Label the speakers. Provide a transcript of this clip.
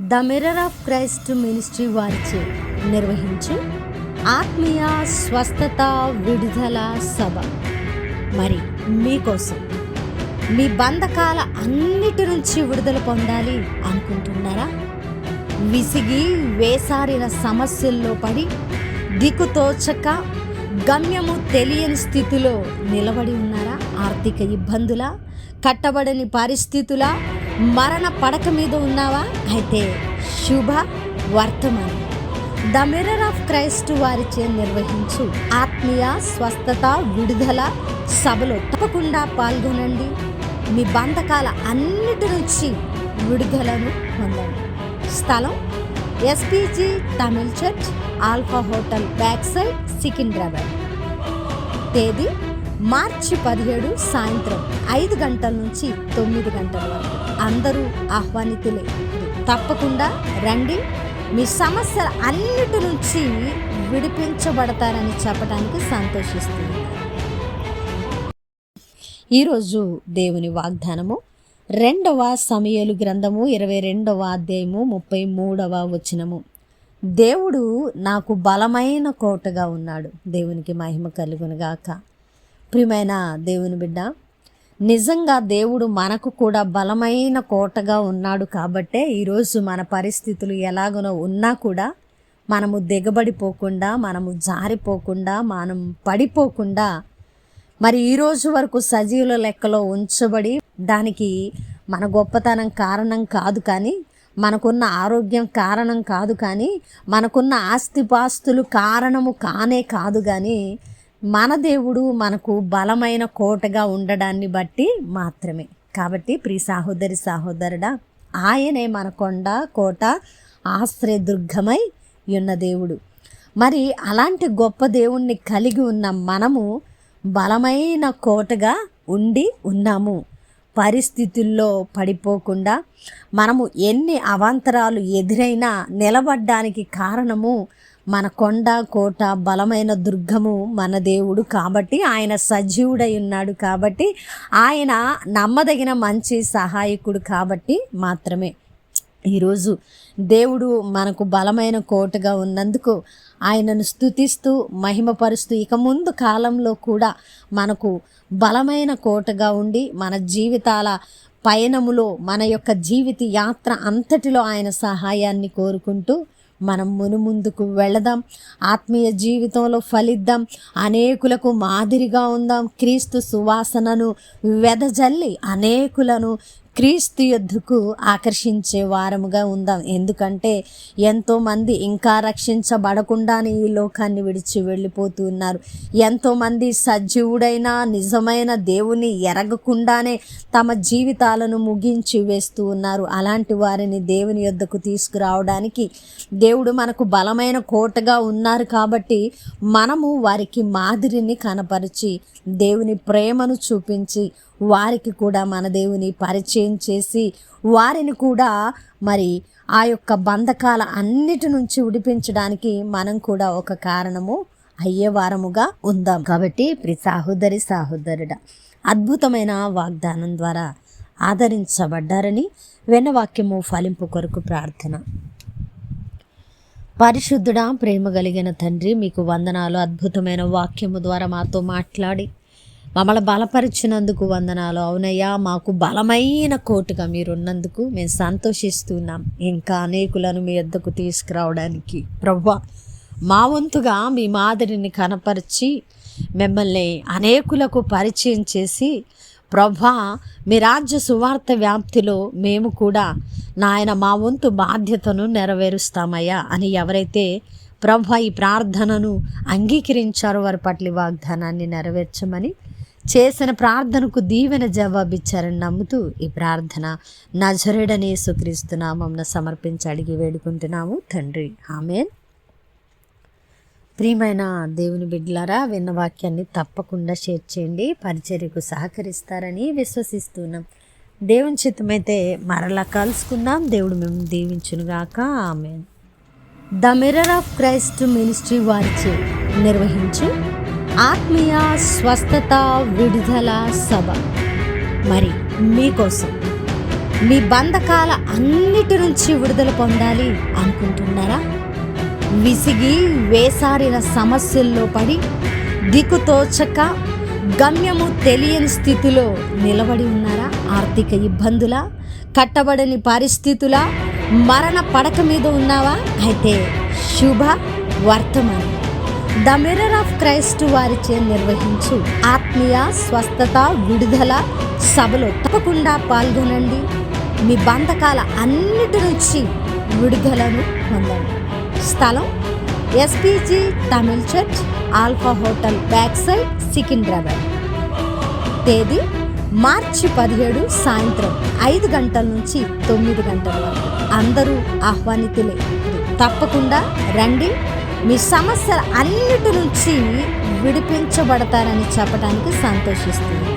Speaker 1: The mirror of Christ ministry వారిచే నిర్వహించు ఆత్మీయ స్వస్థత విడుదల సభ మరి మీకోసం మీ బంధకాల అన్నిటి నుంచి విడుదల పొందాలి అనుకుంటున్నారా? విసిగి వేసారిన సమస్యల్లో పడి దిక్కుతోచక గమ్యము తెలియని స్థితిలో నిలబడి ఉన్నారా? ఆర్థిక ఇబ్బందుల, కట్టబడని పరిస్థితుల, మరణ పడక మీద ఉన్నావా? అయితే శుభ వర్తమానం ద మిర్రర్ ఆఫ్ క్రైస్ట్ వారిచే నిర్వహించు ఆత్మీయ స్వస్థత విడుదల సభలో తప్పకుండా పాల్గొనండి. మీ బంధకాల అన్నిటి నుంచి విడుదలను పొందండి. స్థలం SPG Tamil church, alpha hotel back side, Secunderabad. తేదీ మార్చి 17 సాయంత్రం 5 గంటల నుంచి 9 గంటల వరకు. అందరూ ఆహ్వానితులే. తప్పకుండా రండి. మీ సమస్యల అన్నిటి నుంచి విడిపించబడతారని చెప్పడానికి సంతోషిస్తున్నాను. ఈరోజు దేవుని వాగ్దానము 2వ సమూయేలు గ్రంథము 22వ అధ్యాయము 33వ వచనము. దేవుడు నాకు బలమైన కోటగా ఉన్నాడు. దేవునికి మహిమ కలుగునుగాక. ప్రియమైన దేవుని బిడ్డ, నిజంగా దేవుడు మనకు కూడా బలమైన కోటగా ఉన్నాడు. కాబట్టే ఈరోజు మన పరిస్థితులు ఎలాగనో ఉన్నా కూడా మనము దిగబడిపోకుండా, మనము జారిపోకుండా, మనం పడిపోకుండా మరి ఈరోజు వరకు సజీవుల లెక్కలో ఉంచబడి, దానికి మన గొప్పతనం కారణం కాదు, కానీ మనకున్న ఆరోగ్యం కారణం కాదు, కానీ మనకున్న ఆస్తిపాస్తులు కారణము కానే కాదు, కానీ మన దేవుడు మనకు బలమైన కోటగా ఉండడాన్ని బట్టి మాత్రమే. కాబట్టి ప్రియ సహోదరి సహోదరుడా, ఆయనే మన కొండ, కోట, ఆశ్రయదుర్గమై ఉన్న దేవుడు. మరి అలాంటి గొప్ప దేవుణ్ణి కలిగి ఉన్న మనము బలమైన కోటగా ఉండి ఉన్నాము. పరిస్థితుల్లో పడిపోకుండా మనము ఎన్ని అవాంతరాలు ఎదురైనా నిలబడ్డానికి కారణము మన కొండ, కోట, బలమైన దుర్గము మన దేవుడు. కాబట్టి ఆయన సజీవుడై ఉన్నాడు. కాబట్టి ఆయన నమ్మదగిన మంచి సహాయకుడు కాబట్టి మాత్రమే ఈరోజు దేవుడు మనకు బలమైన కోటగా ఉన్నందుకు ఆయనను స్తుతిస్తూ మహిమపరుస్తూ ఇక ముందు కాలంలో కూడా మనకు బలమైన కోటగా ఉండి మన జీవితాల పయనములో, మన యొక్క జీవిత యాత్ర అంతటిలో ఆయన సహాయాన్ని కోరుకుంటూ మనం మునుముందుకు వెళదాం. ఆత్మీయ జీవితంలో ఫలిద్దాం. అనేకులకు మాదిరిగా ఉందాం. క్రీస్తు సువాసనను వెదజల్లి అనేకులను క్రీస్తు యొద్దకు ఆకర్షించే వారముగా ఉందాం. ఎందుకంటే ఎంతోమంది ఇంకా రక్షించబడకుండానే ఈ లోకాన్ని విడిచి వెళ్ళిపోతూ ఉన్నారు. ఎంతోమంది సజీవుడైన నిజమైన దేవుని ఎరగకుండానే తమ జీవితాలను ముగించి వేస్తూ ఉన్నారు. అలాంటి వారిని దేవుని యొద్దకు తీసుకురావడానికి దేవుడు మనకు బలమైన కోటగా ఉన్నారు. కాబట్టి మనము వారికి మాదిరిని కనపరిచి దేవుని ప్రేమను చూపించి వారికి కూడా మన దేవుని పరిచయం చేసి వారిని కూడా మరి ఆ యొక్క బంధకాల అన్నిటి నుంచి విడిపించడానికి మనం కూడా ఒక కారణము అయ్యేవారముగా ఉందాం. కాబట్టి ప్రియ సహోదరి సహోదరుడా, అద్భుతమైన వాగ్దానం ద్వారా ఆదరించబడ్డారని వెన్నవాక్యము ఫలింపు కొరకు ప్రార్థన. పరిశుద్ధుడా, ప్రేమ కలిగిన తండ్రి, మీకు వందనాలు. అద్భుతమైన వాక్యము ద్వారా మాతో మాట్లాడి మమ్మల్ని బలపరిచినందుకు వందనాలు. అవునయ్యా, మాకు బలమైన కోటగా మీరున్నందుకు మేము సంతోషిస్తున్నాం. ఇంకా అనేకులను మీ వద్దకు తీసుకురావడానికి ప్రభువా, మా వంతుగా మీ మాదిరిని కనపరిచి మిమ్మల్ని అనేకులకు పరిచయం చేసి ప్రభువా, మీ రాజ్య సువార్త వ్యాప్తిలో మేము కూడా నాయన మా వంతు బాధ్యతను నెరవేరుస్తామయ్యా అని ఎవరైతే ప్రభువా ఈ ప్రార్థనను అంగీకరించారో వారి పట్ల వాగ్దానాన్ని నెరవేర్చమని, చేసిన ప్రార్థనకు దీవెన జవాబిచ్చారని నమ్ముతూ ఈ ప్రార్థన నజరేయుడైన యేసుక్రీస్తు నామమున సమర్పించి అడిగి వేడుకుంటున్నాము తండ్రి, ఆమేన్. ప్రియమైన దేవుని బిడ్డలారా, విన్న వాక్యాన్ని తప్పకుండా షేర్ చేయండి. పరిచర్యకు సహకరిస్తారని విశ్వసిస్తున్నాం. దేవుని చిత్తమైతే మరలా కలుసుకుందాం. దేవుడు మేము దీవించునుగాక. ఆమేన్. The mirror of Christ ministry వారిచే నిర్వహించు ఆత్మీయ స్వస్థత విడుదల సభ మరి మీకోసం మీ బంధకాల అన్నిటి నుంచి విడుదల పొందాలి అనుకుంటున్నారా? విసిగి వేసారిన సమస్యల్లో పడి దిక్కుతోచక గమ్యము తెలియని స్థితిలో నిలబడి ఉన్నారా? ఆర్థిక ఇబ్బందుల, కట్టబడని పరిస్థితుల, మరణ పడక మీద ఉన్నావా? అయితే శుభ వర్తమానం ద మిర్రర్ ఆఫ్ క్రైస్ట్ వారిచే నిర్వహించు ఆత్మీయ స్వస్థత విడుదల సభలో తప్పకుండా పాల్గొనండి. మీ బంధకాల అన్నిటి నుంచి విడుదలను పొందండి. స్థలం SPG Tamil church, alpha hotel back side, Secunderabad. తేదీ మార్చి 17 సాయంత్రం 5 గంటల నుంచి 9 గంటల వరకు. అందరూ ఆహ్వానితులే. తప్పకుండా రండి. మీ సమస్యల అన్నిటి నుంచి విడిపించబడతారని చెప్పడానికి సంతోషిస్తుంది.